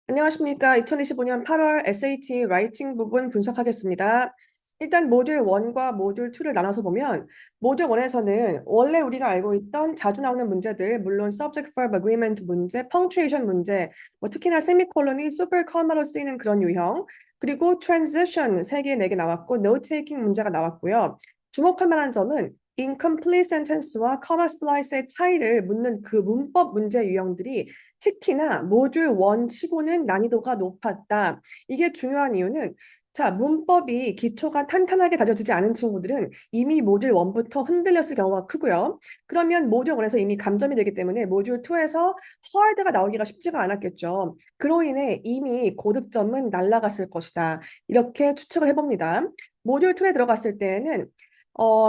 안녕하십니까. 2025년 8월 SAT 라이팅 부분 분석하겠습니다. 일단 모듈 1과 모듈 2를 나눠서 보면 모듈 1에서는 원래 우리가 알고 있던 자주 나오는 문제들, 물론 subject verb agreement 문제, punctuation 문제, 뭐 특히나 세미콜론이 super comma로 쓰이는 그런 유형, 그리고 transition 3개, 4개 나왔고 note taking 문제가 나왔고요. 주목할 만한 점은 incomplete sentence와 comma splice의 차이를 묻는 그 문법 문제 유형들이 특히나 모듈 1 치고는 난이도가 높았다. 이게 중요한 이유는 자, 문법이 기초가 탄탄하게 다져지지 않은 친구들은 이미 모듈 1부터 흔들렸을 경우가 크고요. 그러면 모듈 1에서 이미 감점이 되기 때문에 모듈 2에서 하드가 나오기가 쉽지가 않았겠죠. 그로 인해 이미 고득점은 날아갔을 것이다. 이렇게 추측을 해봅니다. 모듈 2에 들어갔을 때에는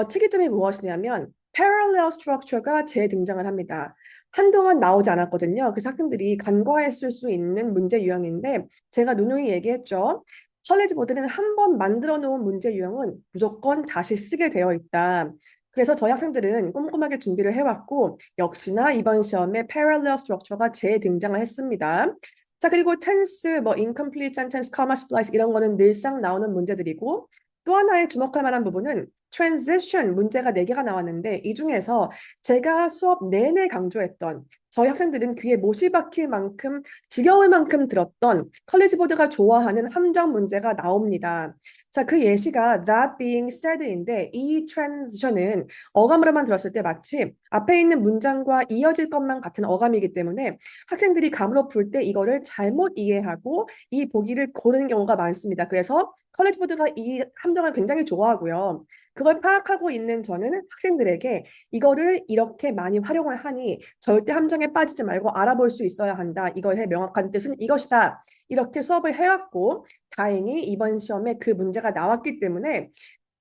특이점이 무엇이냐면 parallel structure가 재등장을 합니다. 한동안 나오지 않았거든요. 그래서 학생들이 간과했을 수 있는 문제 유형인데 제가 누누이 얘기했죠. 컬리지 보드는 한 번 만들어 놓은 문제 유형은 무조건 다시 쓰게 되어 있다. 그래서 저희 학생들은 꼼꼼하게 준비를 해왔고 역시나 이번 시험에 parallel structure가 재등장을 했습니다. 자, 그리고 tense, 뭐 incomplete sentence, comma splice 이런 거는 늘상 나오는 문제들이고 또 하나의 주목할 만한 부분은 transition 문제가 4개가 나왔는데 이 중에서 제가 수업 내내 강조했던 저희 학생들은 귀에 못이 박힐 만큼 지겨울 만큼 들었던 컬리지 보드가 좋아하는 함정 문제가 나옵니다. 자, 그 예시가 that being said인데 이 transition은 어감으로만 들었을 때 마치 앞에 있는 문장과 이어질 것만 같은 어감이기 때문에 학생들이 감으로 풀 때 이거를 잘못 이해하고 이 보기를 고르는 경우가 많습니다. 그래서 컬리지 보드가 이 함정을 굉장히 좋아하고요. 그걸 파악하고 있는 저는 학생들에게 이거를 이렇게 많이 활용을 하니 절대 함정에 빠지지 말고 알아볼 수 있어야 한다. 이것의 명확한 뜻은 이것이다. 이렇게 수업을 해왔고 다행히 이번 시험에 그 문제가 나왔기 때문에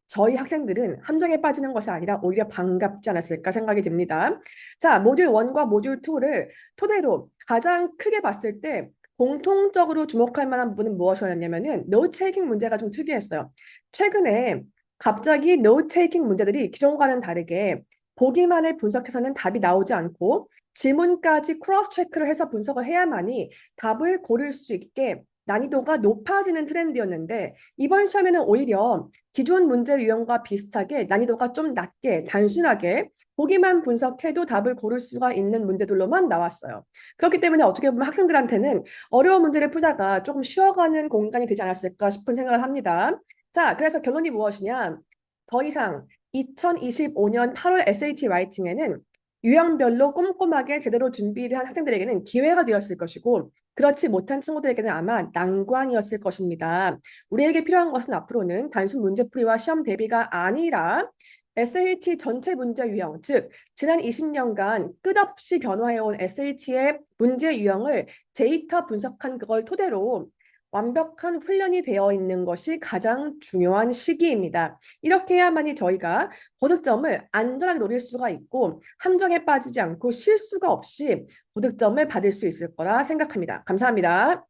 저희 학생들은 함정에 빠지는 것이 아니라 오히려 반갑지 않았을까 생각이 듭니다. 자, 모듈 1과 모듈 2를 토대로 가장 크게 봤을 때 공통적으로 주목할 만한 부분은 무엇이었냐면은 노트 테이킹 문제가 좀 특이했어요. 최근에 갑자기 노트 테이킹 문제들이 기존과는 다르게 보기만을 분석해서는 답이 나오지 않고 지문까지 크로스 체크를 해서 분석을 해야만이 답을 고를 수 있게 난이도가 높아지는 트렌드였는데 이번 시험에는 오히려 기존 문제 유형과 비슷하게 난이도가 좀 낮게 단순하게 보기만 분석해도 답을 고를 수가 있는 문제들로만 나왔어요. 그렇기 때문에 어떻게 보면 학생들한테는 어려운 문제를 풀다가 조금 쉬어가는 공간이 되지 않았을까 싶은 생각을 합니다. 자, 그래서 결론이 무엇이냐? 더 이상 2025년 8월 SAT 라이팅에는 유형별로 꼼꼼하게 제대로 준비를 한 학생들에게는 기회가 되었을 것이고 그렇지 못한 친구들에게는 아마 난관이었을 것입니다. 우리에게 필요한 것은 앞으로는 단순 문제풀이와 시험 대비가 아니라 SAT 전체 문제 유형, 즉 지난 20년간 끝없이 변화해온 SAT의 문제 유형을 데이터 분석한 그걸 토대로 완벽한 훈련이 되어 있는 것이 가장 중요한 시기입니다. 이렇게 해야만이 저희가 고득점을 안전하게 노릴 수가 있고 함정에 빠지지 않고 실수가 없이 고득점을 받을 수 있을 거라 생각합니다. 감사합니다.